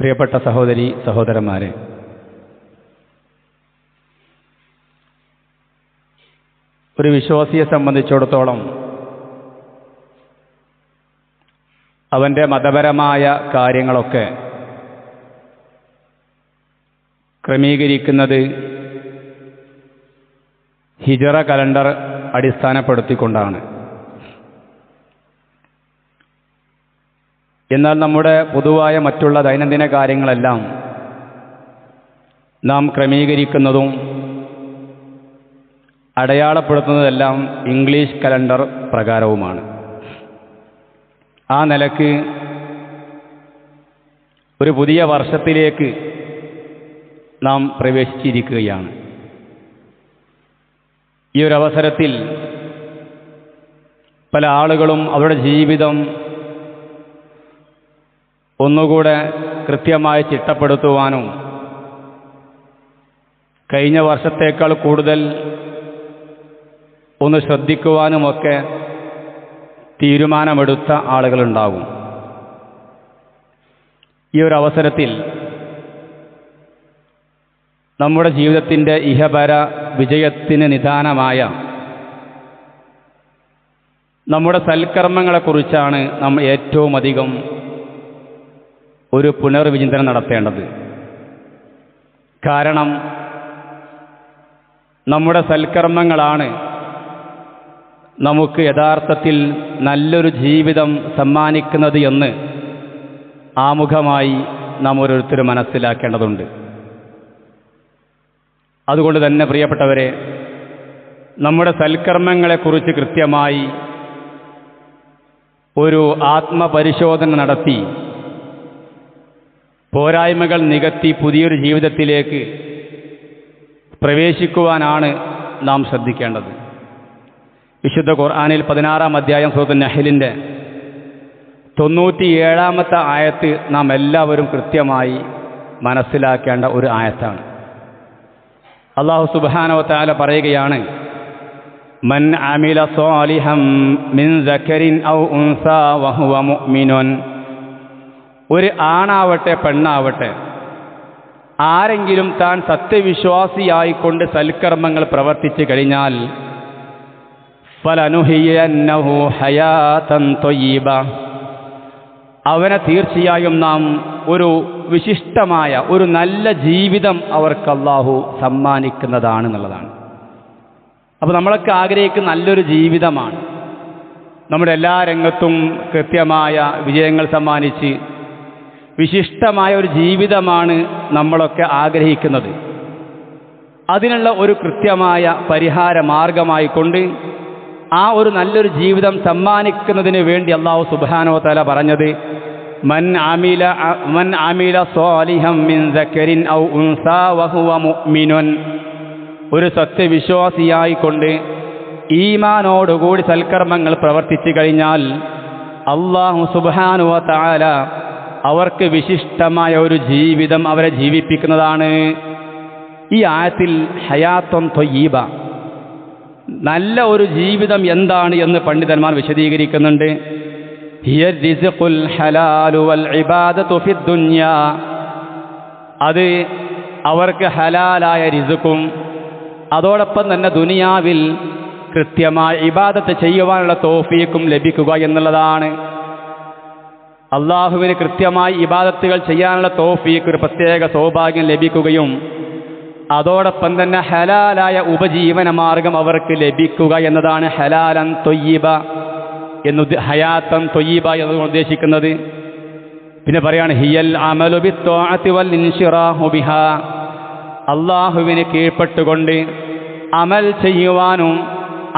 പ്രിയപ്പെട്ട സഹോദരി സഹോദരന്മാരെ, ഒരു വിശ്വാസിയെ സംബന്ധിച്ചിടത്തോളം അവൻ്റെ മതപരമായ കാര്യങ്ങളൊക്കെ ക്രമീകരിക്കുന്നത് ഹിജറ കലണ്ടർ അടിസ്ഥാനപ്പെടുത്തിക്കൊണ്ടാണ്. എന്നാൽ നമ്മുടെ പൊതുവായ മറ്റുള്ള ദൈനംദിന കാര്യങ്ങളെല്ലാം നാം ക്രമീകരിക്കുന്നതും അടയാളപ്പെടുത്തുന്നതെല്ലാം ഇംഗ്ലീഷ് കലണ്ടർ പ്രകാരവുമാണ്. ആ നിലക്ക് ഒരു പുതിയ വർഷത്തിലേക്ക് നാം പ്രവേശിച്ചിരിക്കുകയാണ്. ഈ ഒരു അവസരത്തിൽ പല ആളുകളും അവരുടെ ജീവിതം ഒന്നുകൂടെ കൃത്യമായി ചിട്ടപ്പെടുത്തുവാനും കഴിഞ്ഞ വർഷത്തേക്കാൾ കൂടുതൽ ഒന്ന് ശ്രദ്ധിക്കുവാനുമൊക്കെ തീരുമാനമെടുത്ത ആളുകളുണ്ടാകും. ഈ ഒരു അവസരത്തിൽ നമ്മുടെ ജീവിതത്തിൻ്റെ ഇഹപര വിജയത്തിന് നിദാനമായ നമ്മുടെ സൽക്കർമ്മങ്ങളെക്കുറിച്ചാണ് നാം ഏറ്റവും അധികം ഒരു പുനർവിചിന്തനം നടത്തേണ്ടത്. കാരണം നമ്മുടെ സൽക്കർമ്മങ്ങളാണ് നമുക്ക് യഥാർത്ഥത്തിൽ നല്ലൊരു ജീവിതം സമ്മാനിക്കുന്നത് എന്ന് ആമുഖമായി നാം ഓരോരുത്തരും മനസ്സിലാക്കേണ്ടതുണ്ട്. അതുകൊണ്ട് തന്നെ പ്രിയപ്പെട്ടവരെ, നമ്മുടെ സൽക്കർമ്മങ്ങളെക്കുറിച്ച് കൃത്യമായി ഒരു ആത്മപരിശോധന നടത്തി പോരായ്മകൾ നികത്തി പുതിയൊരു ജീവിതത്തിലേക്ക് പ്രവേശിക്കുവാനാണ് നാം ശ്രദ്ധിക്കേണ്ടത്. വിശുദ്ധ ഖുർആനിൽ 16-ാം അധ്യായം സൂറത്തുൻ നഹ്ലിൻ്റെ 97-ാമത്തെ ആയത്ത് നാം എല്ലാവരും കൃത്യമായി മനസ്സിലാക്കേണ്ട ഒരു ആയത്താണ്. അല്ലാഹു സുബ്ഹാനഹു വ തആല പറയുകയാണ്, മൻ അമില സ്വാലിഹൻ മിൻ സക്കരിൻ ഔ ഉൻസാ വഹുവ മുഅ്മിനുൻ. ഒരു ആണാവട്ടെ പെണ്ണാവട്ടെ, ആരെങ്കിലും താൻ സത്യവിശ്വാസിയായിക്കൊണ്ട് സൽക്കർമ്മങ്ങൾ പ്രവർത്തിച്ചു കഴിഞ്ഞാൽ ഫലനുഹിയന്നഹു ഹയാതൻ ത്വയ്യിബ, അവനെ തീർച്ചയായും നാം ഒരു വിശിഷ്ടമായ ഒരു നല്ല ജീവിതം അവർക്ക് അല്ലാഹു സമ്മാനിക്കുന്നതാണ് എന്നുള്ളതാണ്. അപ്പോൾ നമ്മളൊക്കെ ആഗ്രഹിക്കുന്ന നല്ലൊരു ജീവിതമാണ്, നമ്മുടെ എല്ലാ രംഗത്തും കൃത്യമായ വിജയങ്ങൾ സമ്മാനിച്ച് വിശിഷ്ടമായ ഒരു ജീവിതമാണ് നമ്മളൊക്കെ ആഗ്രഹിക്കുന്നത്. അതിനുള്ള ഒരു കൃത്യമായ പരിഹാര മാർഗമായിക്കൊണ്ട് ആ ഒരു നല്ലൊരു ജീവിതം സമ്മാനിക്കുന്നതിന് വേണ്ടി അല്ലാഹു സുബ്ഹാനഹു വ തആല പറഞ്ഞത്, മൻ അമില സ്വാലിഹൻ മിൻ സക്കരിൻ ഔ ഉൻസാ വഹുവ മുഅ്മിനുൻ. ഒരു സത്യവിശ്വാസിയായിക്കൊണ്ട് ഈമാനോടുകൂടി സൽക്കർമ്മങ്ങൾ പ്രവർത്തിച്ചു കഴിഞ്ഞാൽ അല്ലാഹു സുബ്ഹാനഹു വ തആല അവർക്ക് വിശിഷ്ടമായ ഒരു ജീവിതം അവരെ ജീവിപ്പിക്കുന്നതാണ്. ഈ ആയത്തിൽ ഹയാത്തുൻ ത്വയ്യിബ, നല്ല ഒരു ജീവിതം എന്താണ് എന്ന് പണ്ഡിതന്മാർ വിശദീകരിക്കുന്നുണ്ട്. ഹിയ റിസ്ഖുൽ ഹലാലു വൽ ഇബാദത്തു ഫിദ് ദുനിയാ. അത് അവർക്ക് ഹലാലായ റിസ്ഖും അതോടൊപ്പം തന്നെ ദുനിയാവിൽ കൃത്യമായ ഇബാദത്ത് ചെയ്യുവാനുള്ള തൗഫീഖും ലഭിക്കുക എന്നുള്ളതാണ്. അള്ളാഹുവിന് കൃത്യമായി ഇബാദത്തുകൾ ചെയ്യാനുള്ള തൗഫീഖ്, ഒരു പ്രത്യേക സൗഭാഗ്യം ലഭിക്കുകയും അതോടൊപ്പം തന്നെ ഹലാലായ ഉപജീവന മാർഗം അവർക്ക് ലഭിക്കുക എന്നതാണ് ഹലാലൻ ത്വയ്യിബ ഹയാത്തൻ ത്വയ്യിബ എന്നതുകൊണ്ട് ഉദ്ദേശിക്കുന്നത്. പിന്നെ പറയാണ് ഹിയൽ അമലു ബിത്ത്വാഅത്തി വൽ ഇൻശിറാഹു ബിഹാ. അള്ളാഹുവിന് കീഴ്പ്പെട്ടുകൊണ്ട് അമൽ ചെയ്യുവാനും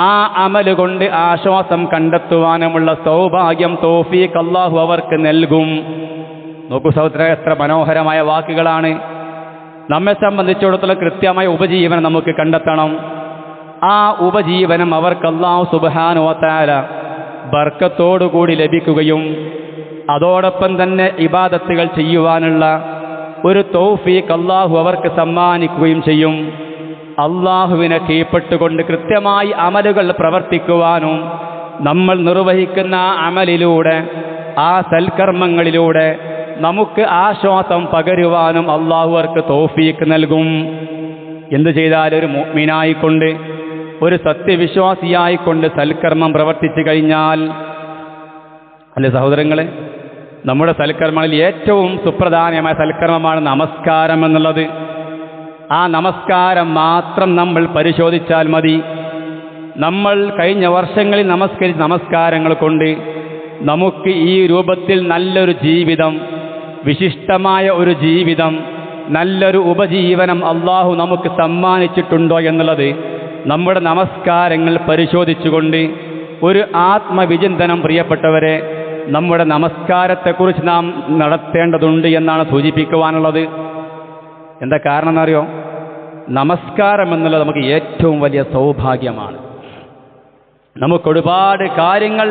ആ അമൽ കൊണ്ട് ആശ്വാസം കണ്ടെത്തുവാനുമുള്ള സൗഭാഗ്യം തൗഫീഖ് അല്ലാഹു അവർക്ക് നൽകും. നോക്കൂ സഹോദരരെ, എത്ര മനോഹരമായ വാക്കുകളാണ്. നമ്മെ സംബന്ധിച്ചിടത്തോളം കൃത്യമായ ഉപജീവനം നമുക്ക് കണ്ടെത്തണം. ആ ഉപജീവനം അവർക്ക് അല്ലാഹു സുബ്ഹാനഹു വ തആല ബർക്കത്തോടുകൂടി ലഭിക്കുകയും അതോടൊപ്പം തന്നെ ഇബാദത്തുകൾ ചെയ്യുവാനുള്ള ഒരു തൗഫീഖ് അല്ലാഹു അവർക്ക് സമ്മാനിക്കുകയും ചെയ്യും. അള്ളാഹുവിനെ കീഴ്പ്പെട്ടുകൊണ്ട് കൃത്യമായി അമലുകൾ പ്രവർത്തിക്കുവാനും നമ്മൾ നിർവഹിക്കുന്ന അമലിലൂടെ ആ സൽക്കർമ്മങ്ങളിലൂടെ നമുക്ക് ആശ്വാസം പകരുവാനും അള്ളാഹു അവർക്ക് തൗഫീക്ക് നൽകും. എന്തു ചെയ്താലും ഒരു മുഅ്മിനായിക്കൊണ്ട്, ഒരു സത്യവിശ്വാസിയായിക്കൊണ്ട് സൽക്കർമ്മം പ്രവർത്തിച്ചു കഴിഞ്ഞാൽ, അല്ലെ സഹോദരങ്ങളെ, നമ്മുടെ സൽക്കർമ്മങ്ങളിൽ ഏറ്റവും സുപ്രധാനമായ സൽക്കർമ്മമാണ് നമസ്കാരം എന്നുള്ളത്. ആ നമസ്കാരം മാത്രം നമ്മൾ പരിശോധിച്ചാൽ മതി. നമ്മൾ കഴിഞ്ഞ വർഷങ്ങളിൽ നമസ്കരിച്ച നമസ്കാരങ്ങൾ കൊണ്ട് നമുക്ക് ഈ രൂപത്തിൽ നല്ലൊരു ജീവിതം, വിശിഷ്ടമായ ഒരു ജീവിതം, നല്ലൊരു ഉപജീവനം അള്ളാഹു നമുക്ക് സമ്മാനിച്ചിട്ടുണ്ടോ എന്നുള്ളത് നമ്മുടെ നമസ്കാരങ്ങൾ പരിശോധിച്ചുകൊണ്ട് ഒരു ആത്മവിചിന്തനം, പ്രിയപ്പെട്ടവരെ, നമ്മുടെ നമസ്കാരത്തെക്കുറിച്ച് നാം നടത്തേണ്ടതുണ്ട് എന്നാണ് സൂചിപ്പിക്കുവാനുള്ളത്. എന്താ കാരണം എന്നറിയോ? നമസ്കാരം എന്നുള്ളത് നമുക്ക് ഏറ്റവും വലിയ സൗഭാഗ്യമാണ്. നമുക്കൊരുപാട് കാര്യങ്ങൾ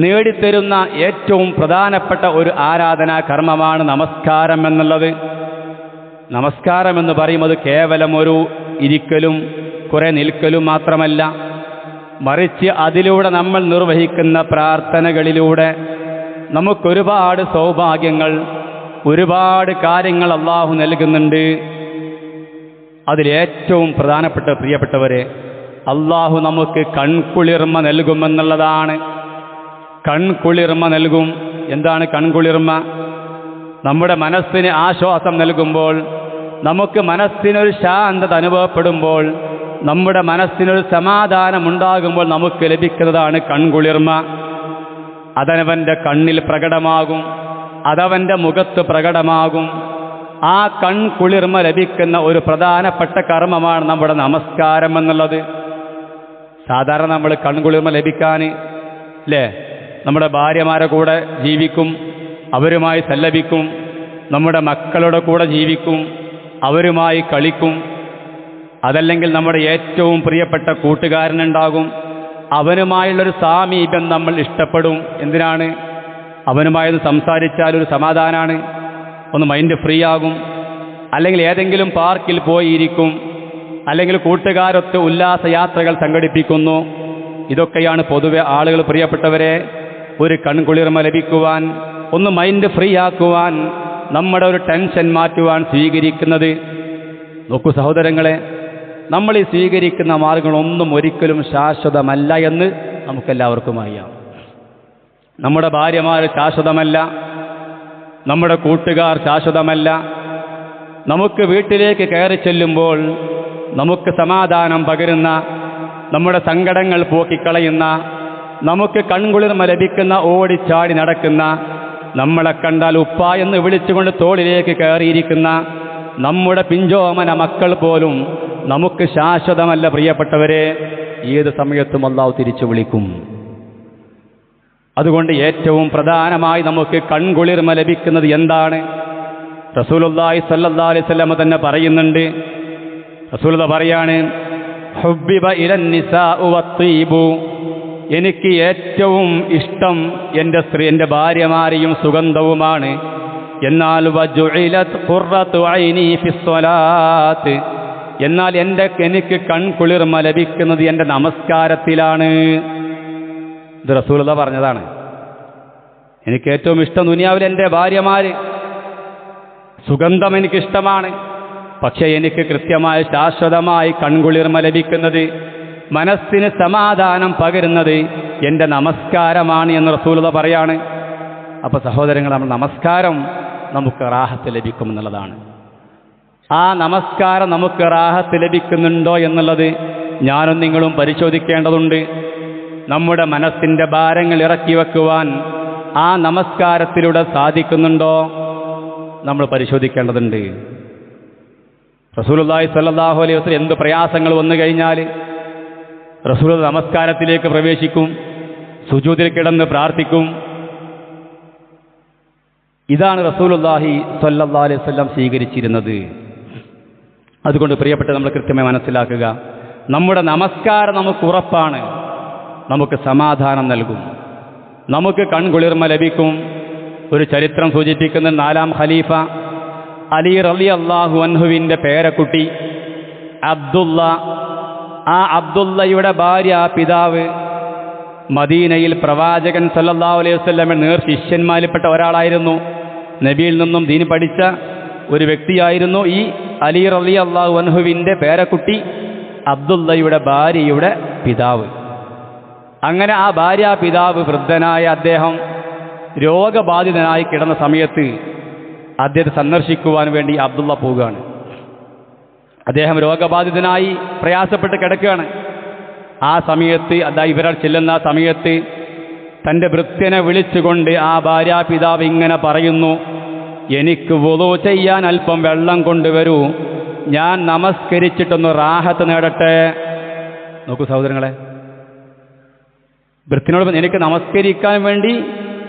നേടിത്തരുന്ന ഏറ്റവും പ്രധാനപ്പെട്ട ഒരു ആരാധനാ കർമ്മമാണ് നമസ്കാരം എന്നുള്ളത്. നമസ്കാരം എന്ന് പറയുന്നത് കേവലം ഒരു ഇരിക്കലും കുറെ നിൽക്കലും മാത്രമല്ല, മറിച്ച് അതിലൂടെ നമ്മൾ നിർവഹിക്കുന്ന പ്രാർത്ഥനകളിലൂടെ നമുക്കൊരുപാട് സൗഭാഗ്യങ്ങൾ, ഒരുപാട് കാര്യങ്ങൾ അള്ളാഹു നൽകുന്നുണ്ട്. അതിലേറ്റവും പ്രധാനപ്പെട്ട, പ്രിയപ്പെട്ടവരെ, അള്ളാഹു നമുക്ക് കൺകുളിർമ നൽകുമെന്നുള്ളതാണ്. കൺകുളിർമ നൽകും. എന്താണ് കൺകുളിർമ? നമ്മുടെ മനസ്സിന് ആശ്വാസം നൽകുമ്പോൾ, നമുക്ക് മനസ്സിനൊരു ശാന്തത അനുഭവപ്പെടുമ്പോൾ, നമ്മുടെ മനസ്സിനൊരു സമാധാനമുണ്ടാകുമ്പോൾ നമുക്ക് ലഭിക്കുന്നതാണ് കൺകുളിർമ. അതവൻ്റെ കണ്ണിൽ പ്രകടമാകും, അതവൻ്റെ മുഖത്ത് പ്രകടമാകും. ആ കൺകുളിർമ ലഭിക്കുന്ന ഒരു പ്രധാനപ്പെട്ട കർമ്മമാണ് നമ്മുടെ നമസ്കാരം എന്നുള്ളത്. സാധാരണ നമ്മൾ കൺകുളിർമ ലഭിക്കാൻ, അല്ലേ, നമ്മുടെ ഭാര്യമാരെ കൂടെ ജീവിക്കും, അവരുമായി സല്ലപിക്കും, നമ്മുടെ മക്കളുടെ കൂടെ ജീവിക്കും, അവരുമായി കളിക്കും. അതല്ലെങ്കിൽ നമ്മുടെ ഏറ്റവും പ്രിയപ്പെട്ട കൂട്ടുകാരനുണ്ടാകും, അവനുമായുള്ളൊരു സാമീപ്യം നമ്മൾ ഇഷ്ടപ്പെടും. എന്തിനാണ്? അവനുമായി സംസാരിച്ചാൽ ഒരു സമാധാനമാണ്, ഒന്ന് മൈൻഡ് ഫ്രീ ആകും. അല്ലെങ്കിൽ ഏതെങ്കിലും പാർക്കിൽ പോയിരിക്കും, അല്ലെങ്കിൽ കൂട്ടുകാരൊത്ത് ഉല്ലാസയാത്രകൾ സംഘടിപ്പിക്കുന്നു. ഇതൊക്കെയാണ് പൊതുവെ ആളുകൾ, പ്രിയപ്പെട്ടവരെ, ഒരു കൺകുളിർമ ലഭിക്കുവാൻ, ഒന്ന് മൈൻഡ് ഫ്രീ ആക്കുവാൻ, നമ്മുടെ ഒരു ടെൻഷൻ മാറ്റുവാൻ സ്വീകരിക്കുന്നത്. നോക്കൂ സഹോദരങ്ങളെ, നമ്മൾ ഈ സ്വീകരിക്കുന്ന മാർഗങ്ങളൊന്നും ഒരിക്കലും ശാശ്വതമല്ല എന്ന് നമുക്കെല്ലാവർക്കും അറിയാം. നമ്മുടെ ഭാര്യമാർ ശാശ്വതമല്ല, നമ്മുടെ കൂട്ടുകാർ ശാശ്വതമല്ല. നമുക്ക് വീട്ടിലേക്ക് കയറി ചെല്ലുമ്പോൾ നമുക്ക് സമാധാനം പകരുന്ന, നമ്മുടെ സങ്കടങ്ങൾ പോക്കിക്കളയുന്ന, നമുക്ക് കൺകുളിർമ ലഭിക്കുന്ന, ഓടിച്ചാടി നടക്കുന്ന, നമ്മളെ കണ്ടാൽ ഉപ്പ എന്ന് വിളിച്ചുകൊണ്ട് തോളിലേക്ക് കയറിയിരിക്കുന്ന നമ്മുടെ പിഞ്ചോമന മക്കൾ പോലും നമുക്ക് ശാശ്വതമല്ല, പ്രിയപ്പെട്ടവരെ. ഏത് സമയത്തും അല്ലാഹു തിരിച്ചു വിളിക്കും. അതുകൊണ്ട് ഏറ്റവും പ്രധാനമായി നമുക്ക് കൺകുളിർമ ലഭിക്കുന്നത് എന്താണ്? റസൂലുള്ളാഹി സ്വല്ലല്ലാഹു അലൈഹി വസല്ലം തന്നെ പറയുന്നുണ്ട്. റസൂലുള്ളാഹി പറയാണ്, ഹുബ്ബിബ ഇലൻ നിസാഉ വത്തീബു, എനിക്ക് ഏറ്റവും ഇഷ്ടം എൻ്റെ ഭാര്യമാരെയും സുഗന്ധവുമാണ്. എന്നാൽ വജുഇലത് ഖുർറതു ഐനി ഫിസ്സലാത്ത്, എന്നാൽ എനിക്ക് കൺകുളിർമ ലഭിക്കുന്നത് എൻ്റെ നമസ്കാരത്തിലാണ്. ഇത് റസൂലുള്ളാഹി പറഞ്ഞതാണ്. എനിക്ക് ഏറ്റവും ഇഷ്ടം ദുനിയാവിൽ എൻ്റെ ഭാര്യമാര്, സുഗന്ധം എനിക്കിഷ്ടമാണ്. പക്ഷേ എനിക്ക് കൃത്യമായി ശാശ്വതമായി കൺകുളിർമ ലഭിക്കുന്നത്, മനസ്സിന് സമാധാനം പകരുന്നത് എൻ്റെ നമസ്കാരമാണ് എന്ന് റസൂലുള്ളാഹി പറയാണ്. അപ്പോൾ സഹോദരങ്ങൾ, നമ്മൾ നമസ്കാരം നമുക്ക് റാഹത്ത് ലഭിക്കുമെന്നുള്ളതാണ്. ആ നമസ്കാരം നമുക്ക് റാഹത്ത് ലഭിക്കുന്നുണ്ടോ എന്നുള്ളത് ഞാനും നിങ്ങളും പരിശോധിക്കേണ്ടതുണ്ട്. നമ്മുടെ മനസ്സിൻ്റെ ഭാരങ്ങൾ ഇറക്കി വെക്കുവാൻ ആ നമസ്കാരത്തിലൂടെ സാധിക്കുന്നുണ്ടോ നമ്മൾ പരിശോധിക്കേണ്ടതുണ്ട്. റസൂലുള്ളാഹി സ്വല്ലല്ലാഹു അലൈഹി വസല്ലം എന്ത് പ്രയാസങ്ങൾ വന്നു കഴിഞ്ഞാൽ റസൂൽ നമസ്കാരത്തിലേക്ക് പ്രവേശിക്കും, സുജൂദിൽ കിടന്ന് പ്രാർത്ഥിക്കും. ഇതാണ് റസൂലുള്ളാഹി സ്വല്ലല്ലാഹു അലൈഹി വസല്ലം സ്വീകരിച്ചിരുന്നത്. അതുകൊണ്ട് പ്രിയപ്പെട്ട, നമ്മൾ കൃത്യമായി മനസ്സിലാക്കുക, നമ്മുടെ നമസ്കാരം നമുക്ക് ഉറപ്പാണ്, നമുക്ക് സമാധാനം നൽകും, നമുക്ക് കൺകുളിർമ ലഭിക്കും. ഒരു ചരിത്രം സൂചിപ്പിക്കുന്ന 4-ാം ഖലീഫ അലി റളിയല്ലാഹു അൻഹുവിൻ്റെ പേരക്കുട്ടി അബ്ദുള്ള, ആ അബ്ദുള്ളയുടെ ഭാര്യ, പിതാവ് മദീനയിൽ പ്രവാചകൻ സല്ലല്ലാഹു അലൈഹി വസല്ലമയുടെ നേർ ശിഷ്യന്മാരിൽപ്പെട്ട ഒരാളായിരുന്നു. നബിയിൽ നിന്നും ദീൻ പഠിച്ച ഒരു വ്യക്തിയായിരുന്നു ഈ അലി റളിയല്ലാഹു അൻഹുവിൻ്റെ പേരക്കുട്ടി അബ്ദുള്ളയുടെ ഭാര്യയുടെ പിതാവ്. അങ്ങനെ ആ ഭാര്യാപിതാവ് വൃദ്ധനായ അദ്ദേഹം രോഗബാധിതനായി കിടന്ന സമയത്ത് അദ്ദേഹത്തെ സന്ദർശിക്കുവാൻ വേണ്ടി അബ്ദുള്ള പോവുകയാണ്. അദ്ദേഹം രോഗബാധിതനായി പ്രയാസപ്പെട്ട് കിടക്കുകയാണ്. ആ സമയത്ത് ഇവരാൾ ചെല്ലുന്ന ആ സമയത്ത് തൻ്റെ ഭൃത്യനെ വിളിച്ചുകൊണ്ട് ആ ഭാര്യാപിതാവ് ഇങ്ങനെ പറയുന്നു, എനിക്ക് വുളൂ ചെയ്യാൻ അല്പം വെള്ളം കൊണ്ടുവരൂ, ഞാൻ നമസ്കരിച്ചിട്ടൊന്ന് റാഹത്ത് നേടട്ടെ. നോക്കൂ സഹോദരങ്ങളെ, ഭൃത്യനോട് എനിക്ക് നമസ്കരിക്കാൻ വേണ്ടി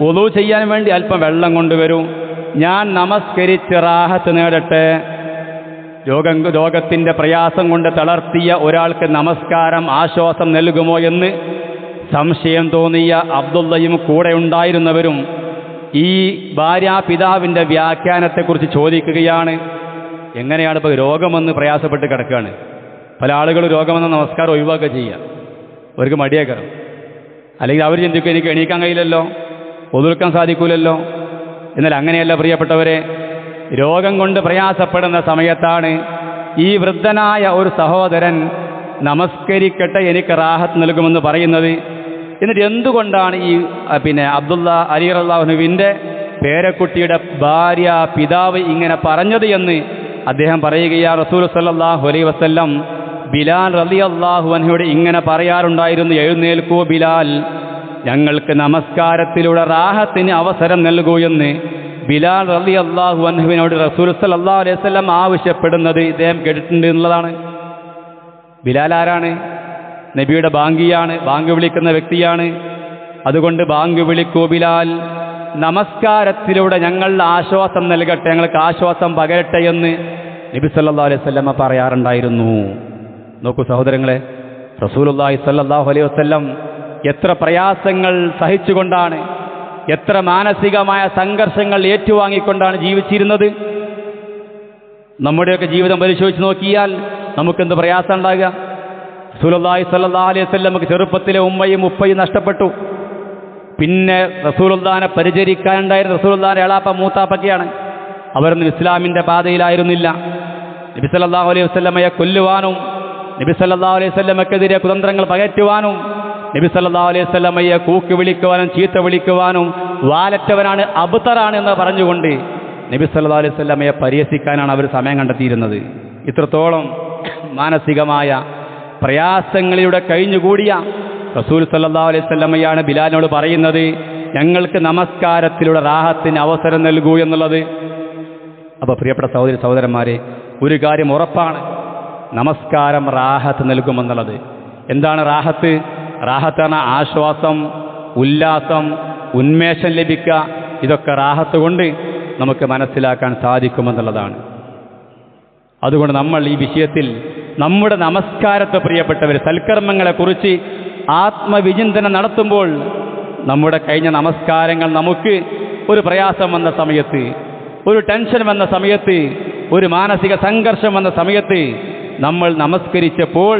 വുളൂ ചെയ്യാൻ വേണ്ടി അല്പം വെള്ളം കൊണ്ടുവരൂ, ഞാൻ നമസ്കരിച്ച് റാഹത്ത് നേടട്ടെ. രോഗത്തിൻ്റെ പ്രയാസം കൊണ്ട് തളർത്തിയ ഒരാൾക്ക് നമസ്കാരം ആശ്വാസം നൽകുമോ എന്ന് സംശയം തോന്നിയ അബ്ദുള്ളയും കൂടെ ഉണ്ടായിരുന്നവരും ഈ ഭാര്യാപിതാവിൻ്റെ വ്യാഖ്യാനത്തെക്കുറിച്ച് ചോദിക്കുകയാണ്. എങ്ങനെയാണ് ഇപ്പോൾ രോഗമെന്ന് പ്രയാസപ്പെട്ട് കിടക്കുകയാണ്, പല ആളുകൾ രോഗമെന്ന നമസ്കാരം ഒഴിവാക്കുക ചെയ്യുക, അവർക്ക് മടിയേക്കരം. അല്ലെങ്കിൽ അവർ ചിന്തിക്കും എനിക്ക് എണീക്കാൻ കഴിയില്ലല്ലോ, ഒതുക്കാൻ സാധിക്കൂലല്ലോ. എന്നാൽ അങ്ങനെയല്ല പ്രിയപ്പെട്ടവരെ, രോഗം കൊണ്ട് പ്രയാസപ്പെടുന്ന സമയത്താണ് ഈ വൃദ്ധനായ ഒരു സഹോദരൻ നമസ്കരിക്കട്ടെ എനിക്ക് റാഹത്ത് നൽകുമെന്ന് പറയുന്നത്. എന്നിട്ട് എന്തുകൊണ്ടാണ് ഈ അബ്ദുള്ള അലി റളിയല്ലാഹു അൻഹുവിൻ്റെ പേരക്കുട്ടിയുടെ ഭാര്യ പിതാവ് ഇങ്ങനെ പറഞ്ഞത് എന്ന് അദ്ദേഹം പറയുകയാ. റസൂൽ സല്ലല്ലാഹു അലൈഹി വസല്ലം ബിലാൽ റളിയല്ലാഹു അൻഹുവോട് ഇങ്ങനെ പറയാറുണ്ടായിരുന്നു, എഴുന്നേൽക്കൂ ബിലാൽ, ഞങ്ങൾക്ക് നമസ്കാരത്തിലൂടെ റാഹത്തിന് അവസരം നൽകൂ എന്ന് ബിലാൽ റളിയല്ലാഹു അൻഹുവിനോട് റസൂൽ സല്ലല്ലാഹു അലൈഹി വസല്ലം ആവശ്യപ്പെടുന്നത് ഇദ്ദേഹം കേട്ടിട്ടുണ്ട് എന്നുള്ളതാണ്. ബിലാൽ ആരാണ്? നബിയുടെ ബാങ്കിയാണ്, ബാങ്ക് വിളിക്കുന്ന വ്യക്തിയാണ്. അതുകൊണ്ട് ബാങ്ക് വിളിക്കൂ ബിലാൽ, നമസ്കാരത്തിലൂടെ ഞങ്ങളുടെ ആശ്വാസം നൽകട്ടെ, ഞങ്ങൾക്ക് ആശ്വാസം പകരട്ടെ എന്ന് നബി സല്ലല്ലാഹു അലൈഹി വസല്ലം പറയാറുണ്ടായിരുന്നു. നോക്കൂ സഹോദരങ്ങളെ, റസൂലുള്ളാഹി സല്ലല്ലാഹു അലൈഹി വസല്ലം എത്ര പ്രയാസങ്ങൾ സഹിച്ചുകൊണ്ടാണ്, എത്ര മാനസികമായ സംഘർഷങ്ങൾ ഏറ്റുവാങ്ങിക്കൊണ്ടാണ് ജീവിച്ചിരുന്നത്. നമ്മുടെയൊക്കെ ജീവിതം പരിശോധിച്ച് നോക്കിയാൽ നമുക്കെന്ത് പ്രയാസം ഉണ്ടാകുക. റസൂലുള്ളാഹി സ്വല്ലല്ലാഹു അലൈഹി വസല്ലമക്ക് ചെറുപ്പത്തിലെ ഉമ്മയും ഉപ്പയും നഷ്ടപ്പെട്ടു. പിന്നെ റസൂലുള്ളാഹിനെ പരിചരിക്കാനുണ്ടായിരുന്ന റസൂലുള്ളാഹിന്റെ എളാപ്പ മൂത്താപ്പയ്ക്കാണ്. അവരൊന്നും ഇസ്ലാമിൻ്റെ പാതയിലായിരുന്നില്ല. നബി സല്ലല്ലാഹു അലൈഹി വസല്ലമയെ കൊല്ലുവാനും നബി സല്ലല്ലാഹു അലൈഹി വസല്ലമക്കെതിരെ കുതന്ത്രങ്ങൾ പകറ്റുവാനും നബി സല്ലല്ലാഹു അലൈഹി വസല്ലമയെ കൂക്കി വിളിക്കുവാനും ചീത്ത വിളിക്കുവാനും വാലറ്റവനാണ്, അബ്തറാണ് എന്ന് പറഞ്ഞുകൊണ്ട് നബി സല്ലല്ലാഹു അലൈഹി വസല്ലമയെ പരിഹസിക്കാനാണ് അവർ സമയം കണ്ടെത്തിയിരുന്നത്. ഇത്രത്തോളം മാനസികമായ പ്രയാസങ്ങളിലൂടെ കഴിഞ്ഞുകൂടിയ റസൂൽ സല്ലല്ലാഹു അലൈഹി വസല്ലമയാണ് ബിലാലിനോട് പറയുന്നത്, ഞങ്ങൾക്ക് നമസ്കാരത്തിലൂടെ റാഹത്തിന് അവസരം നൽകൂ എന്നുള്ളത്. അപ്പോൾ പ്രിയപ്പെട്ട സഹോദരന്മാരെ, ഒരു കാര്യം ഉറപ്പാണ്, നമസ്കാരം റാഹത്ത് നൽകുമെന്നുള്ളത്. എന്താണ് റാഹത്ത്? റാഹത്ത് പറഞ്ഞാൽ ആശ്വാസം, ഉല്ലാസം, ഉന്മേഷം ലഭിക്കുക. ഇതൊക്കെ റാഹത്ത് കൊണ്ട് നമുക്ക് മനസ്സിലാക്കാൻ സാധിക്കുമെന്നുള്ളതാണ്. അതുകൊണ്ട് നമ്മൾ ഈ വിഷയത്തിൽ നമ്മുടെ നമസ്കാരത്തെ പ്രിയപ്പെട്ടവർ സൽക്കർമ്മങ്ങളെക്കുറിച്ച് ആത്മവിചിന്തനം നടത്തുമ്പോൾ നമ്മുടെ കഴിഞ്ഞ നമസ്കാരങ്ങൾ നമുക്ക് ഒരു പ്രയാസം വന്ന സമയത്ത്, ഒരു ടെൻഷൻ വന്ന സമയത്ത്, ഒരു മാനസിക സംഘർഷം വന്ന സമയത്ത് നമ്മൾ നമസ്കരിച്ചപ്പോൾ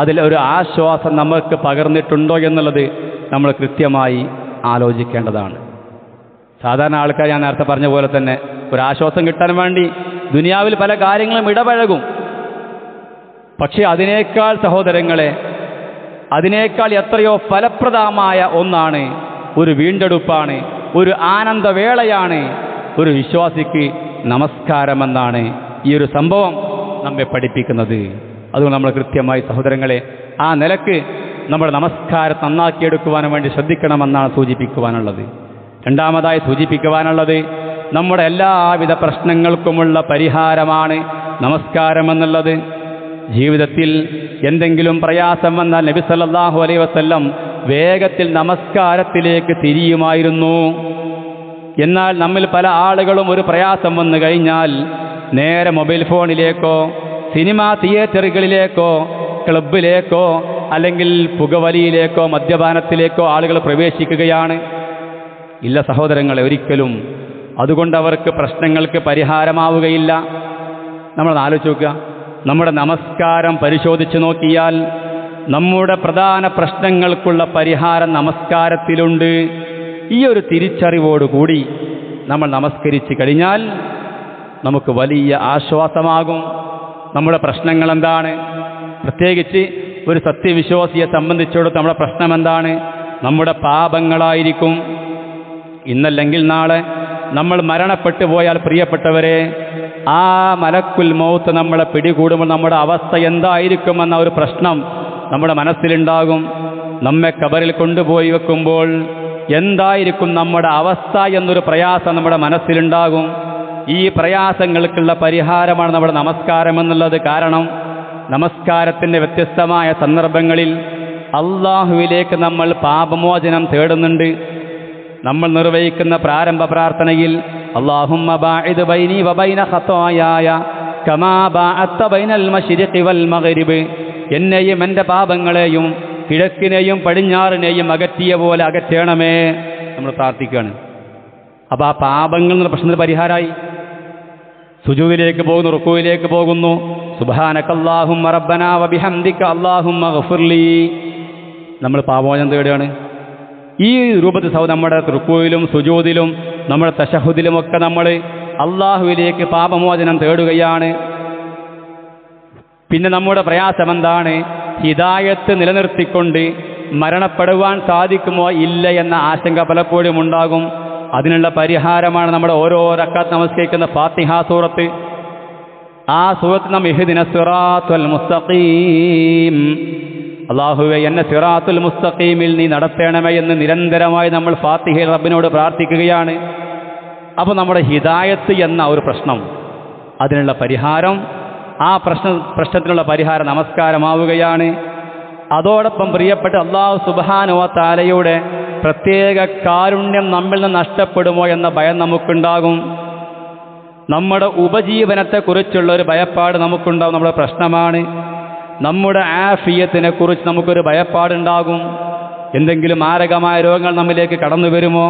അതിൽ ഒരു ആശ്വാസം നമുക്ക് പകർന്നിട്ടുണ്ടോ എന്നുള്ളത് നമ്മൾ കൃത്യമായി ആലോചിക്കേണ്ടതാണ്. സാധാരണ ആൾക്കാർ ഞാൻ നേരത്തെ പറഞ്ഞ പോലെ തന്നെ ഒരാശ്വാസം കിട്ടാൻ വേണ്ടി ദുനിയാവിൽ പല കാര്യങ്ങളും ഇടപഴകും. പക്ഷേ അതിനേക്കാൾ സഹോദരങ്ങളെ, അതിനേക്കാൾ എത്രയോ ഫലപ്രദമായ ഒന്നാണ്, ഒരു വീണ്ടെടുപ്പാണ്, ഒരു ആനന്ദവേളയാണ് ഒരു വിശ്വാസിക്ക് നമസ്കാരമെന്നാണ് ഈ ഒരു സംഭവം നമ്മെ പഠിപ്പിക്കുന്നത്. അതുകൊണ്ട് നമ്മൾ കൃത്യമായി സഹോദരങ്ങളെ ആ നിലക്ക് നമ്മുടെ നമസ്കാരം നന്നാക്കിയെടുക്കുവാനും വേണ്ടി ശ്രദ്ധിക്കണമെന്നാണ് സൂചിപ്പിക്കുവാനുള്ളത്. രണ്ടാമതായി സൂചിപ്പിക്കുവാനുള്ളത്, നമ്മുടെ എല്ലാവിധ പ്രശ്നങ്ങൾക്കുമുള്ള പരിഹാരമാണ് നമസ്കാരമെന്നുള്ളത്. ജീവിതത്തിൽ എന്തെങ്കിലും പ്രയാസം വന്നാൽ നബി സല്ലല്ലാഹു അലൈഹി വസല്ലം വേഗത്തിൽ നമസ്കാരത്തിലേക്ക് തിരിയുമായിരുന്നു. എന്നാൽ നമ്മിൽ പല ആളുകളും ഒരു പ്രയാസം വന്നു കഴിഞ്ഞാൽ നേരെ മൊബൈൽ ഫോണിലേക്കോ സിനിമാ തിയേറ്ററുകളിലേക്കോ ക്ലബിലേക്കോ അല്ലെങ്കിൽ പുകവലിയിലേക്കോ മദ്യപാനത്തിലേക്കോ ആളുകൾ പ്രവേശിക്കുകയാണ്. ഇല്ല സഹോദരങ്ങളെ, ഒരിക്കലും അതുകൊണ്ട് അവർക്ക് പ്രശ്നങ്ങൾക്ക് പരിഹാരമാവുകയില്ല. നമ്മൾ ആലോചിച്ച് നോക്കുക, നമ്മുടെ നമസ്കാരം പരിശോധിച്ച് നോക്കിയാൽ നമ്മുടെ പ്രധാന പ്രശ്നങ്ങൾക്കുള്ള പരിഹാരം നമസ്കാരത്തിലുണ്ട്. ഈ ഒരു തിരിച്ചറിവോടുകൂടി നമ്മൾ നമസ്കരിച്ച് കഴിഞ്ഞാൽ നമുക്ക് വലിയ ആശ്വാസമാകും. നമ്മുടെ പ്രശ്നങ്ങൾ എന്താണ്? പ്രത്യേകിച്ച് ഒരു സത്യവിശ്വാസിയെ സംബന്ധിച്ചിടത്തോളം നമ്മുടെ പ്രശ്നം എന്താണ്? നമ്മുടെ പാപങ്ങളായിരിക്കും. ഇന്നല്ലെങ്കിൽ നാളെ നമ്മൾ മരണപ്പെട്ടു പോയാൽ പ്രിയപ്പെട്ടവരെ, ആ മലക്കുൽ മൗത്ത് നമ്മളെ പിടികൂടുമ്പോൾ നമ്മുടെ അവസ്ഥ എന്തായിരിക്കുമെന്ന ഒരു പ്രശ്നം നമ്മുടെ മനസ്സിലുണ്ടാകും. നമ്മെ ഖബറിൽ കൊണ്ടുപോയി വെക്കുമ്പോൾ എന്തായിരിക്കും നമ്മുടെ അവസ്ഥ എന്നൊരു പ്രയാസം നമ്മുടെ മനസ്സിലുണ്ടാകും. ഈ പ്രയാസങ്ങൾക്കുള്ള പരിഹാരമാണ് നമ്മുടെ നമസ്കാരം എന്നുള്ളത്. കാരണം നമസ്കാരത്തിൻ്റെ വ്യത്യസ്തമായ സന്ദർഭങ്ങളിൽ അള്ളാഹുവിലേക്ക് നമ്മൾ പാപമോചനം തേടുന്നുണ്ട്. നമ്മൾ നിർവഹിക്കുന്ന പ്രാരംഭ പ്രാർത്ഥനയിൽ അല്ലാഹുമ്മ ബാഇദ് ബൈനി വബൈന ഖതായായ കമാ ബഅഅത ബൈനൽ മശ്രിഖി വൽ മഗ്രിബ്, എന്നെയും എൻ്റെ പാപങ്ങളെയും കിഴക്കിനെയും പടിഞ്ഞാറിനെയും അകറ്റിയ പോലെ അകറ്റണമേ നമ്മൾ പ്രാർത്ഥിക്കുകയാണ്. അപ്പോൾ ആ പാപങ്ങൾ എന്ന പ്രശ്നത്തിന് പരിഹാരമായി. സുജൂദിലേക്ക് പോകുന്നു, റുക്കൂയിലേക്ക് പോകുന്നു, സുബ്ഹാനകല്ലാഹുമ്മ റബ്ബനാ വബിഹംദിക അല്ലാഹുമ്മ ഗഫിർലി, നമ്മൾ പാപമോചനം തേടുകയാണ്. ഈ രൂപത്തിൽ നമ്മുടെ റുക്കൂയിലും സുജൂദിലും നമ്മുടെ തശഹുദിലുമൊക്കെ നമ്മൾ അള്ളാഹുവിലേക്ക് പാപമോചനം തേടുകയാണ്. പിന്നെ നമ്മുടെ പ്രയാസം എന്താണ്? ഹിദായത്ത് നിലനിർത്തിക്കൊണ്ട് മരണപ്പെടുവാൻ സാധിക്കുമോ ഇല്ല എന്ന ആശങ്ക പലപ്പോഴും ഉണ്ടാകും. അതിനുള്ള പരിഹാരമാണ് നമ്മുടെ ഓരോ റക്അത്ത് നമസ്കരിക്കുന്ന ഫാത്തിഹ സൂറത്ത്. ആ സൂറത്ത് നാം ഇഹ്ദിന സിറാത്തുൽ മുസ്തഖീം, അല്ലാഹുവേ എന്നെ സിറാത്തുൽ മുസ്തഖീമിൽ നീ നടത്തണമേ എന്ന് നിരന്തരമായി നമ്മൾ ഫാത്തിഹയിൽ റബ്ബിനോട് പ്രാർത്ഥിക്കുകയാണ്. അപ്പോൾ നമ്മുടെ ഹിദായത്ത് എന്ന ഒരു പ്രശ്നം, അതിനുള്ള പരിഹാരം, ആ പ്രശ്നത്തിനുള്ള പരിഹാരം നമസ്കാരമാവുകയാണ്. അതോടൊപ്പം പ്രിയപ്പെട്ട അല്ലാഹു സുബ്ഹാനഹു വ തആലയുടെ പ്രത്യേക കാരുണ്യം നമ്മിൽ നിന്ന് നഷ്ടപ്പെടുമോ എന്ന ഭയം നമുക്കുണ്ടാകും. നമ്മുടെ ഉപജീവനത്തെക്കുറിച്ചുള്ള ഒരു ഭയപ്പാട് നമുക്കുണ്ടാകും. നമ്മുടെ പ്രശ്നമാണ്. നമ്മുടെ ആഫിയത്തിനെ കുറിച്ച് നമുക്കൊരു ഭയപ്പാടുണ്ടാകും. എന്തെങ്കിലും മാരകമായ രോഗങ്ങൾ നമ്മിലേക്ക് കടന്നു വരുമോ,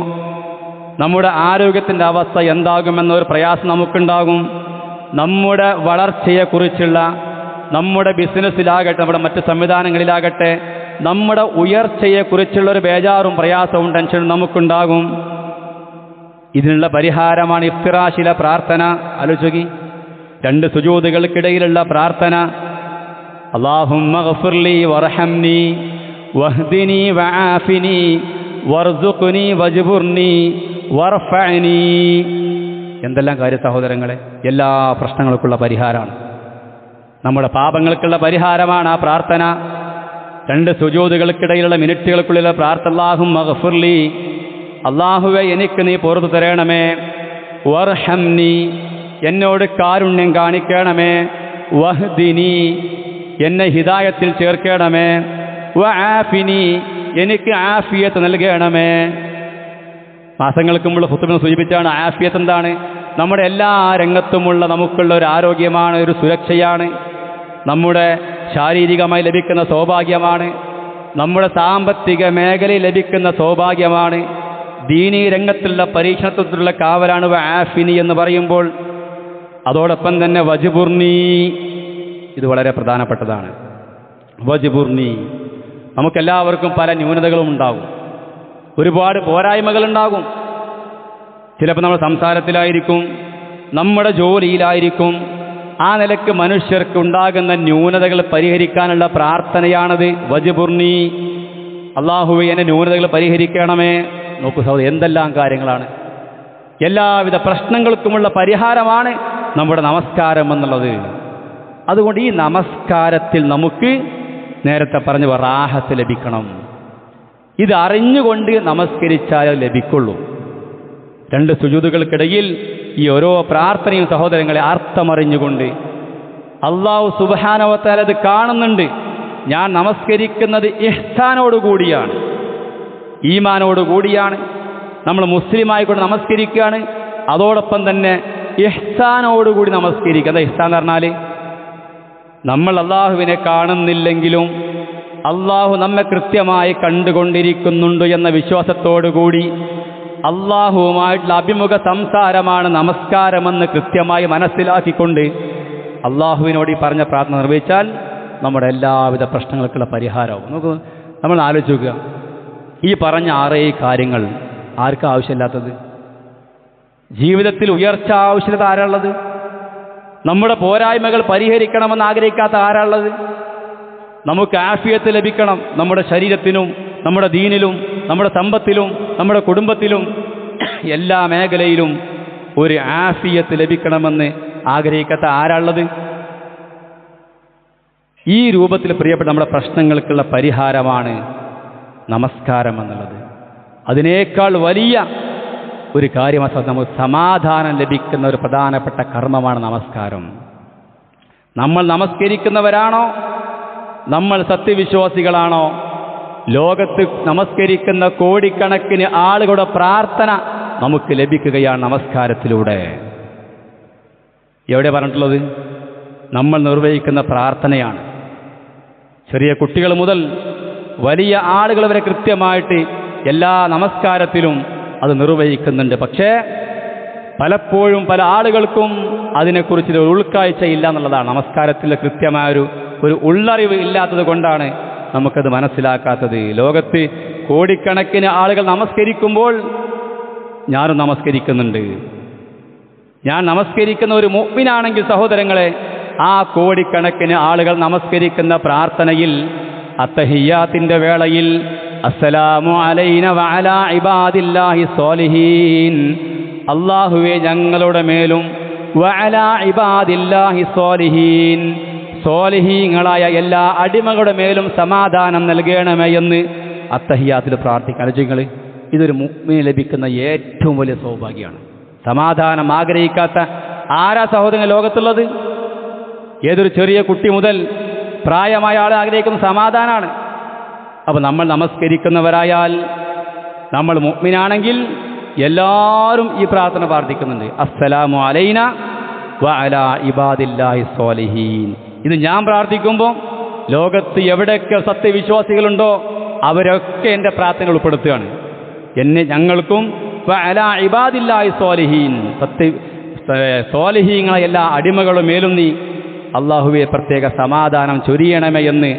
നമ്മുടെ ആരോഗ്യത്തിൻ്റെ അവസ്ഥ എന്താകുമെന്നൊരു പ്രയാസം നമുക്കുണ്ടാകും. നമ്മുടെ വളർച്ചയെക്കുറിച്ചുള്ള, നമ്മുടെ ബിസിനസ്സിലാകട്ടെ നമ്മുടെ മറ്റ് സംവിധാനങ്ങളിലാകട്ടെ നമ്മുടെ ഉയർച്ചയെക്കുറിച്ചുള്ളൊരു ബേജാറും പ്രയാസവും ടെൻഷനും നമുക്കുണ്ടാകും. ഇതിനുള്ള പരിഹാരമാണ് ഇഫ്തിറാശിലെ പ്രാർത്ഥന. ആലോചിക്കി, 2 സുജൂദുകൾക്കിടയിലുള്ള പ്രാർത്ഥന. അല്ലാഹുമ്മ ഗഫിർലി വർഹംനി വഹ്ദിനി വആഫിനി വർസുഖ്നി വജ്ബുർനി വർഫഅനി. എന്തെല്ലാം കാര്യം സഹോദരങ്ങളെ, എല്ലാ പ്രശ്നങ്ങൾക്കുള്ള പരിഹാരമാണ്, നമ്മുടെ പാപങ്ങൾക്കുള്ള പരിഹാരമാണ് ആ പ്രാർത്ഥന. 2 സുജൂദുകൾക്കിടയിലുള്ള മിനിറ്റുകൾക്കുള്ളിലുള്ള പ്രാർത്ഥന. അല്ലാഹുമ്മ ഗഫിർലി, അല്ലാഹുവേ എനിക്ക് നീ പുറത്തു തരണമേ. വർഹംനി, എന്നോട് കാരുണ്യം കാണിക്കണമേ. വഹ്ദിനി, എന്നെ ഹിദായത്തിൽ ചേർക്കണമേ. വആഫിനി, എനിക്ക് ആഫിയത്ത് നൽകണമേ. മാസങ്ങൾക്ക് മുമ്പ് ഖുതുബിനെ സൂചിപ്പിച്ചാണ് ആഫിയത്ത് എന്താണ്? നമ്മുടെ എല്ലാ രംഗത്തുമുള്ള നമുക്കുള്ള ഒരു ആരോഗ്യമാണ്, ഒരു സുരക്ഷയാണ്, നമ്മുടെ ശാരീരികമായി ലഭിക്കുന്ന സൗഭാഗ്യമാണ്, നമ്മുടെ സാമ്പത്തിക മേഖലയിൽ ലഭിക്കുന്ന സൗഭാഗ്യമാണ്, ദീനീ രംഗത്തുള്ള പരീക്ഷണത്തിലുള്ള കാവലാണ് ആഫിനി എന്ന് പറയുമ്പോൾ. അതോടൊപ്പം തന്നെ വജ്ബുർനി, ഇത് വളരെ പ്രധാനപ്പെട്ടതാണ്. വജ്ബുർനി, നമുക്കെല്ലാവർക്കും പല ന്യൂനതകളും ഉണ്ടാകും, ഒരുപാട് പോരായ്മകളുണ്ടാകും. ചിലപ്പോൾ നമ്മൾ സംസാരത്തിലായിരിക്കും, നമ്മുടെ ജോലിയിലായിരിക്കും. ആ നിലക്ക് മനുഷ്യർക്ക് ഉണ്ടാകുന്ന ന്യൂനതകൾ പരിഹരിക്കാനുള്ള പ്രാർത്ഥനയാണത്. വജ്ബുർനി, അല്ലാഹുവേ എന്നെ ന്യൂനതകൾ പരിഹരിക്കണമേ. നോക്കൂ സഹോദരൻ, എന്തെല്ലാം കാര്യങ്ങളാണ്. എല്ലാവിധ പ്രശ്നങ്ങൾക്കുമുള്ള പരിഹാരമാണ് നമ്മുടെ നമസ്കാരം എന്നുള്ളത്. അതുകൊണ്ട് ഈ നമസ്കാരത്തിൽ നമുക്ക് നേരത്തെ പറഞ്ഞ റാഹത്ത് ലഭിക്കണം. ഇത് അറിഞ്ഞുകൊണ്ട് നമസ്കരിച്ചാലേ ലഭിക്കുള്ളൂ. 2 സുജൂദുകൾക്കിടയിൽ ഈ ഓരോ പ്രാർത്ഥനയും സഹോദരങ്ങളെ അർത്ഥമറിഞ്ഞുകൊണ്ട് അല്ലാഹു സുബ്ഹാനഹു വ തആല ഇത് കാണുന്നുണ്ട്. ഞാൻ നമസ്കരിക്കുന്നത് ഇഹ്സാനോടുകൂടിയാണ്, ഈമാനോടുകൂടിയാണ്. നമ്മൾ മുസ്ലിമായിക്കൊണ്ട് നമസ്കരിക്കുകയാണ്. അതോടൊപ്പം തന്നെ ഇഹ്സാനോടുകൂടി നമസ്കരിക്കുക. എന്താ ഇഹ്സാൻ എന്ന് പറഞ്ഞാൽ? നമ്മൾ അള്ളാഹുവിനെ കാണുന്നില്ലെങ്കിലും അള്ളാഹു നമ്മെ കൃത്യമായി കണ്ടുകൊണ്ടിരിക്കുന്നുണ്ട് എന്ന വിശ്വാസത്തോടുകൂടി അള്ളാഹുവുമായിട്ടുള്ള അഭിമുഖ സംസാരമാണ് നമസ്കാരമെന്ന് കൃത്യമായി മനസ്സിലാക്കിക്കൊണ്ട് അള്ളാഹുവിനോട് ഈ പറഞ്ഞ പ്രാർത്ഥന നിർവഹിച്ചാൽ നമ്മുടെ എല്ലാവിധ പ്രശ്നങ്ങൾക്കുള്ള പരിഹാരവും. നമുക്ക് നമ്മൾ ആലോചിക്കുക, ഈ പറഞ്ഞ 6 കാര്യങ്ങൾ ആർക്കും ആവശ്യമില്ലാത്തത്? ജീവിതത്തിൽ ഉയർച്ച ആവശ്യത ആരാളുള്ളത്? നമ്മുടെ പോരായ്മകൾ പരിഹരിക്കണമെന്ന് ആഗ്രഹിക്കാത്ത ആരാളുള്ളത്? നമുക്ക് ആഫിയത്ത് ലഭിക്കണം, നമ്മുടെ ശരീരത്തിനും നമ്മുടെ ദീനിലും നമ്മുടെ സമ്പത്തിലും നമ്മുടെ കുടുംബത്തിലും എല്ലാ മേഖലയിലും ഒരു ആഫിയത്ത് ലഭിക്കണമെന്ന് ആഗ്രഹിക്കാത്ത ആരാളുള്ളത്? ഈ രൂപത്തിൽ പ്രിയപ്പെട്ട നമ്മുടെ പ്രശ്നങ്ങൾക്കുള്ള പരിഹാരമാണ് നമസ്കാരം എന്നുള്ളത്. അതിനേക്കാൾ വലിയ ഒരു കാര്യമാണ് നമുക്ക് സമാധാനം ലഭിക്കുന്ന ഒരു പ്രധാനപ്പെട്ട കർമ്മമാണ് നമസ്കാരം. നമ്മൾ നമസ്കരിക്കുന്നവരാണോ, നമ്മൾ സത്യവിശ്വാസികളാണോ, ലോകത്ത് നമസ്കരിക്കുന്ന കോടിക്കണക്കിന് ആളുകളുടെ പ്രാർത്ഥന നമുക്ക് ലഭിക്കുകയാണ് നമസ്കാരത്തിലൂടെ. എവിടെ പറഞ്ഞിട്ടുള്ളത്? നമ്മൾ നിർവഹിക്കുന്ന പ്രാർത്ഥനയാണ്. ചെറിയ കുട്ടികൾ മുതൽ വലിയ ആളുകൾ വരെ കൃത്യമായിട്ട് എല്ലാ നമസ്കാരത്തിലും അത് നിർവഹിക്കുന്നുണ്ട്. പക്ഷേ പലപ്പോഴും പല ആളുകൾക്കും അതിനെക്കുറിച്ച് ഒരു ഉൾക്കാഴ്ചയില്ല എന്നുള്ളതാണ്. നമസ്കാരത്തിൽ കൃത്യമായൊരു ഉള്ളറിവ് ഇല്ലാത്തത് കൊണ്ടാണ് നമുക്കത് മനസ്സിലാക്കാത്തത്. ലോകത്ത് കോടിക്കണക്കിന് ആളുകൾ നമസ്കരിക്കുമ്പോൾ ഞാനും നമസ്കരിക്കുന്നുണ്ട്. ഞാൻ നമസ്കരിക്കുന്ന ഒരു മുഅ്മിനാണെങ്കിൽ സഹോദരങ്ങളെ, ആ കോടിക്കണക്കിന് ആളുകൾ നമസ്കരിക്കുന്ന പ്രാർത്ഥനയിൽ അത്തഹിയ്യാത്തിന്റെ വേളയിൽ അസ്സലാമു അലൈന വഅലാ ഇബാദില്ലാഹി സ്വാലിഹീൻ, അല്ലാഹുവേ ഞങ്ങളുടെ മേലും വഅലാ ഇബാദില്ലാഹി സ്വാലിഹീൻ, സ്വാലിഹീങ്ങളായ എല്ലാ അടിമകളുടെ മേലും സമാധാനം നൽകണമേ എന്ന് അത്തഹിയ്യാത്തിൽ പ്രാർത്ഥിക്കാൻ. ആലോചിങ്ങൾ, ഇതൊരു മുഅ്മിന് ലഭിക്കുന്ന ഏറ്റവും വലിയ സൗഭാഗ്യമാണ്. സമാധാനം ആഗ്രഹിക്കാത്ത ആരാ സഹോദരങ്ങൾ ലോകത്തുള്ളത്? ഏതൊരു ചെറിയ കുട്ടി മുതൽ പ്രായമായ ആൾ ആഗ്രഹിക്കുന്ന സമാധാനമാണ്. അപ്പോൾ നമ്മൾ നമസ്കരിക്കുന്നവരായാൽ, നമ്മൾ മുഅ്മിനാണെങ്കിൽ എല്ലാവരും ഈ പ്രാർത്ഥന പ്രാർത്ഥിക്കുന്നുണ്ട്. അസ്സലാമു അലൈന വഅലാ ഇബാദില്ലാഹി സ്വാലിഹീൻ. ഇത് ഞാൻ പ്രാർത്ഥിക്കുമ്പോൾ ലോകത്ത് എവിടെയൊക്കെ സത്യവിശ്വാസികളുണ്ടോ അവരൊക്കെ എൻ്റെ പ്രാർത്ഥന ഉൾപ്പെടുത്തുകയാണ്. ഞങ്ങൾക്കും വഅലാ ഇബാദില്ലാഹി സ്വാലിഹീൻ, സ്വാലിഹീങ്ങളെ എല്ലാ അടിമകളും മേലും നീ അള്ളാഹുവെ പ്രത്യേക സമാധാനം ചൊരിയണമേ എന്ന്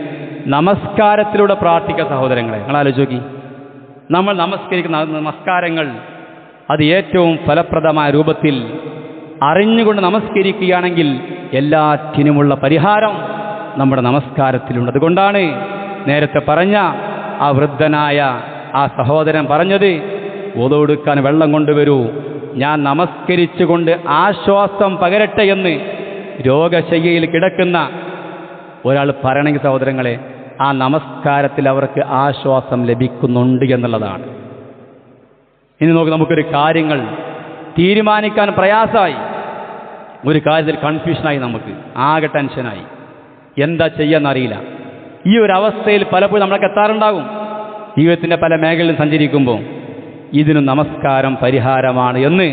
നമസ്കാരത്തിലൂടെ പ്രാർത്ഥിക്കുക. സഹോദരങ്ങളെ, നിങ്ങൾ ആലോചിക്കി, നമ്മൾ നമസ്കരിക്കുന്ന നമസ്കാരങ്ങൾ അത് ഏറ്റവും ഫലപ്രദമായ രൂപത്തിൽ അറിഞ്ഞുകൊണ്ട് നമസ്കരിക്കുകയാണെങ്കിൽ എല്ലാറ്റിനുമുള്ള പരിഹാരം നമ്മുടെ നമസ്കാരത്തിലുണ്ട്. അതുകൊണ്ടാണ് നേരത്തെ പറഞ്ഞ ആ വൃദ്ധനായ ആ സഹോദരൻ പറഞ്ഞത്, വുളു എടുക്കാൻ വെള്ളം കൊണ്ടുവരൂ, ഞാൻ നമസ്കരിച്ചുകൊണ്ട് ആശ്വാസം പകരട്ടെ എന്ന് രോഗശയ്യയിൽ കിടക്കുന്ന ഒരാൾ പറയണമെങ്കിൽ സഹോദരങ്ങളെ, ആ നമസ്കാരത്തിൽ അവർക്ക് ആശ്വാസം ലഭിക്കുന്നുണ്ട് എന്നുള്ളതാണ്. ഇനി നമുക്കൊരു കാര്യങ്ങൾ തീരുമാനിക്കാൻ പ്രയാസമായി, ഒരു കാര്യത്തിൽ കൺഫ്യൂഷനായി, നമുക്ക് ആകെ ടെൻഷനായി, എന്താ ചെയ്യാന്നറിയില്ല. ഈ ഒരു അവസ്ഥയിൽ പലപ്പോഴും നമ്മളൊക്കെ എത്താറുണ്ടാകും. ജീവിതത്തിൻ്റെ പല മേഖലയിലും സഞ്ചരിക്കുമ്പോൾ ഇതിന് നമസ്കാരം പരിഹാരമാണ് എന്ന്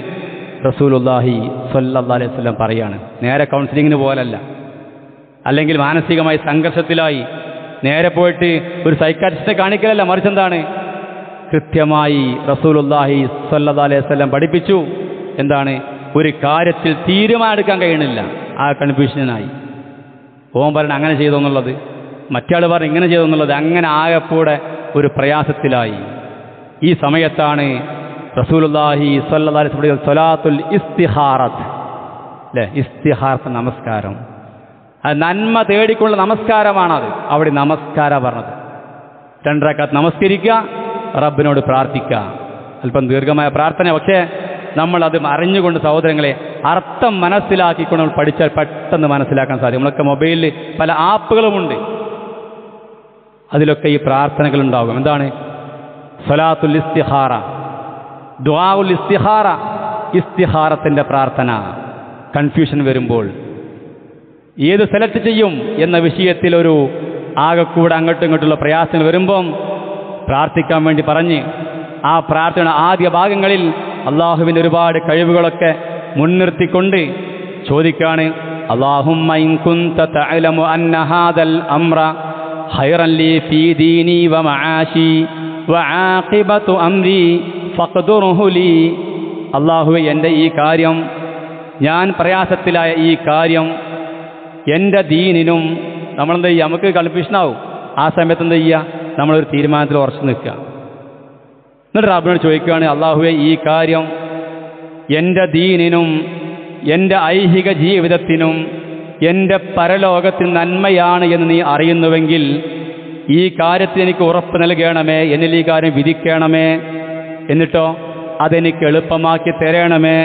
റസൂലുള്ളാഹി സ്വല്ലല്ലാഹു അലൈഹി വസല്ലം പറയാണ്. നേരെ കൗൺസിലിങ്ങിന് പോലല്ല, അല്ലെങ്കിൽ മാനസികമായി സംഘർഷത്തിലായി നേരെ പോയിട്ട് ഒരു സൈക്കാട്രിസ്റ്റിനെ കാണിക്കലല്ല, മറിച്ച് എന്താണ്, കൃത്യമായി റസൂലുള്ളാഹി സ്വല്ലല്ലാഹു അലൈഹി വസല്ലം പഠിപ്പിച്ചു. എന്താണ്? ഒരു കാര്യത്തിൽ തീരുമാനമെടുക്കാൻ കഴിയണില്ല, ആ കൺഫ്യൂഷനായി. ഓൻ പറഞ്ഞ അങ്ങനെ ചെയ്തോന്നുള്ളത്, മറ്റയാൾ പറഞ്ഞ് ഇങ്ങനെ ചെയ്തെന്നുള്ളത്, അങ്ങനെ ആകെക്കൂടെ ഒരു പ്രയാസത്തിലായി. ഈ സമയത്താണ് റസൂലുള്ളാഹി സ്വല്ലല്ലാഹു അലൈഹി വസല്ലം സ്വലാത്തുൽ ഇസ്തിഖാറത്ത്, അല്ലേ, ഇസ്തിഖാറത്ത് നമസ്കാരം, അത് നന്മ തേടിക്കൊള്ള നമസ്കാരമാണത്. അവിടെ നമസ്കാരം പറഞ്ഞത് 2 റക്അത്ത് നമസ്കരിക്കുക, റബ്ബിനോട് പ്രാർത്ഥിക്കുക. അല്പം ദീർഘമായ പ്രാർത്ഥന, പക്ഷേ നമ്മളത് അറിഞ്ഞുകൊണ്ട് സഹോദരങ്ങളെ അർത്ഥം മനസ്സിലാക്കിക്കൊണ്ട് നമ്മൾ പഠിച്ചാൽ പെട്ടെന്ന് മനസ്സിലാക്കാൻ സാധിക്കും. നമ്മളൊക്കെ മൊബൈലിൽ പല ആപ്പുകളുമുണ്ട്, അതിലൊക്കെ ഈ പ്രാർത്ഥനകളുണ്ടാകും. എന്താണ്? സ്വലാത്തുൽ ഇസ്തിഖാറ, ദുആഉൽ ഇസ്തിഖാറ, ഇസ്തിഖാറത്തിൻ്റെ പ്രാർത്ഥന. കൺഫ്യൂഷൻ വരുമ്പോൾ ഏത് സെലക്ട് ചെയ്യും എന്ന വിഷയത്തിൽ ഒരു ആകെക്കൂടെ അങ്ങോട്ടും ഇങ്ങോട്ടുള്ള പ്രയാസങ്ങൾ വരുമ്പം പ്രാർത്ഥിക്കാൻ വേണ്ടി പറഞ്ഞ് ആ പ്രാർത്ഥന ആദ്യ ഭാഗങ്ങളിൽ അള്ളാഹുവിൻ്റെ ഒരുപാട് കഴിവുകളൊക്കെ മുൻനിർത്തിക്കൊണ്ട് ചോദിക്കാണ്, അല്ലാഹുമ്മ ഇൻ കുൻത തഅലമു അന്ന ഹാദൽ അംറ ഖൈറൻ ലീ ഫീ ദീനി വ മആശി വ ആഖിബതു അംരി ഫഖ്ദുർഹു ലീ. അല്ലാഹുവേ, എൻ്റെ ഈ കാര്യം, ഞാൻ പ്രയാസത്തിലായ ഈ കാര്യം എൻ്റെ ദീനിനും, നമ്മളെന്താ ചെയ്യുക, നമുക്ക് കൺഫ്യൂഷനാവും. ആ സമയത്ത് എന്താ ചെയ്യുക, നമ്മളൊരു തീരുമാനത്തിൽ ഉറച്ചു നിൽക്കുക. എന്നിട്ട് റബ്ബിനോട് ചോദിക്കുകയാണ്, അല്ലാഹുവേ, ഈ കാര്യം എൻ്റെ ദീനിനും എൻ്റെ ഐഹിക ജീവിതത്തിനും എൻ്റെ പരലോകത്തിന് നന്മയാണ് എന്ന് നീ അറിയുന്നുവെങ്കിൽ ഈ കാര്യത്തിൽ എനിക്ക് ഉറപ്പ് നൽകണമേ, എന്നിൽ ഈ കാര്യം വിധിക്കണമേ, എന്നിട്ടോ അതെനിക്ക് എളുപ്പമാക്കി തരണമേ,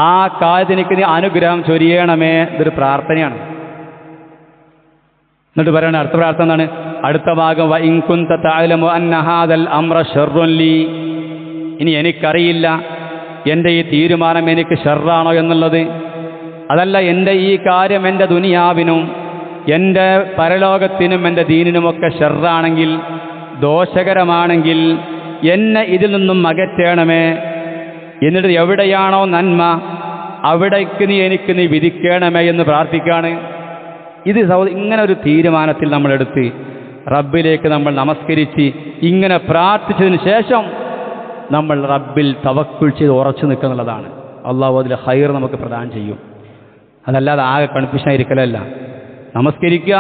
ആ കാര്യത്തിൽ എനിക്ക് നീ അനുഗ്രഹം ചൊരിയണമേ. ഇതൊരു പ്രാർത്ഥനയാണ്. എന്നിട്ട് പറയണ അടുത്ത പ്രാർത്ഥന എന്താണ്? അടുത്ത ഭാഗം വ ഇൻ കുന്ത തഅലമു അന്ന ഹാദൽ അംറ ശർറുൻ ലീ. ഇനി എനിക്കറിയില്ല എൻ്റെ ഈ തീരുമാനം എനിക്ക് ഷർറാണോ എന്നുള്ളത്. അതല്ല, എൻ്റെ ഈ കാര്യം എൻ്റെ ദുനിയാവിനും എൻ്റെ പരലോകത്തിനും എൻ്റെ ദീനിനുമൊക്കെ ഷർറാണെങ്കിൽ, ദോഷകരമാണെങ്കിൽ എന്നെ ഇതിൽ നിന്നും അകറ്റണമേ. എന്നിട്ട് എവിടെയാണോ നന്മ അവിടേക്ക് എനിക്ക് നീ വിധിക്കണമേ എന്ന് പ്രാർത്ഥിക്കുകയാണ്. ഇത് ഇങ്ങനെ ഒരു തീരുമാനത്തിൽ നമ്മളെടുത്ത് റബ്ബിലേക്ക് നമ്മൾ നമസ്കരിച്ച് ഇങ്ങനെ പ്രാർത്ഥിച്ചതിന് ശേഷം നമ്മൾ റബ്ബിൽ തവക്കുൽ ചെയ്ത് ഉറച്ചു നിൽക്കുന്നുള്ളതാണ്. അള്ളാഹു അതിൽ ഖൈർ നമുക്ക് പ്രദാനം ചെയ്യും. അതല്ലാതെ ആകെ കൺഫ്യൂഷനായിരിക്കലല്ല. നമസ്കരിക്കുക,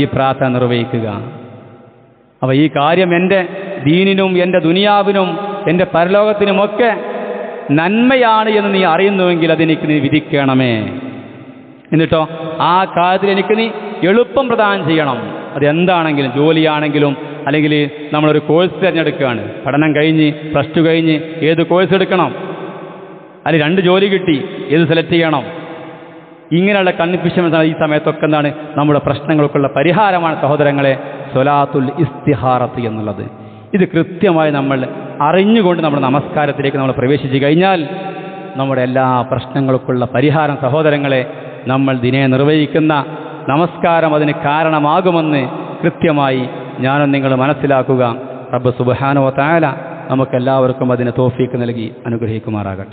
ഈ പ്രാർത്ഥന നിർവഹിക്കുക. അപ്പോൾ ഈ കാര്യം എൻ്റെ ദീനിനും എൻ്റെ ദുനിയാവിനും എൻ്റെ പരലോകത്തിനുമൊക്കെ നന്മയാണ് എന്ന് നീ അറിയുന്നുവെങ്കിൽ അതെനിക്ക് നീ വിധിക്കണമേ. എന്നിട്ടോ ആ കാര്യത്തിൽ എനിക്ക് നീ എളുപ്പം പ്രദാനം ചെയ്യണം. അതെന്താണെങ്കിലും, ജോലിയാണെങ്കിലും, അല്ലെങ്കിൽ നമ്മളൊരു കോഴ്സ് തിരഞ്ഞെടുക്കുകയാണ്, പഠനം കഴിഞ്ഞ് +2 കഴിഞ്ഞ് ഏത് കോഴ്സ് എടുക്കണം, അല്ലെങ്കിൽ 2 ജോലി കിട്ടി ഏത് സെലക്ട് ചെയ്യണം, ഇങ്ങനെയുള്ള കൺഫ്യൂഷൻ ഈ സമയത്തൊക്കെ എന്താണ് നമ്മുടെ പ്രശ്നങ്ങൾക്കുള്ള പരിഹാരമാണ് സഹോദരങ്ങളെ സ്വലാത്തുൽ ഇസ്തിഹാറത്ത് എന്നുള്ളത്. ഇത് കൃത്യമായി നമ്മൾ അറിഞ്ഞുകൊണ്ട് നമ്മുടെ നമസ്കാരത്തിലേക്ക് നമ്മൾ പ്രവേശിച്ചു കഴിഞ്ഞാൽ നമ്മുടെ എല്ലാ പ്രശ്നങ്ങൾക്കുള്ള പരിഹാരം സഹോദരങ്ങളെ നമ്മൾ ദിനേ നിർവഹിക്കുന്ന നമസ്കാരം അതിന് കാരണമാകുമെന്ന് കൃത്യമായി ഞാനും നിങ്ങൾ മനസ്സിലാക്കുക. റബ്ബ് സുബ്ഹാനഹു വ തആല നമുക്കെല്ലാവർക്കും അതിന് തൗഫീക്ക് നൽകി അനുഗ്രഹിക്കുമാറാകട്ടെ.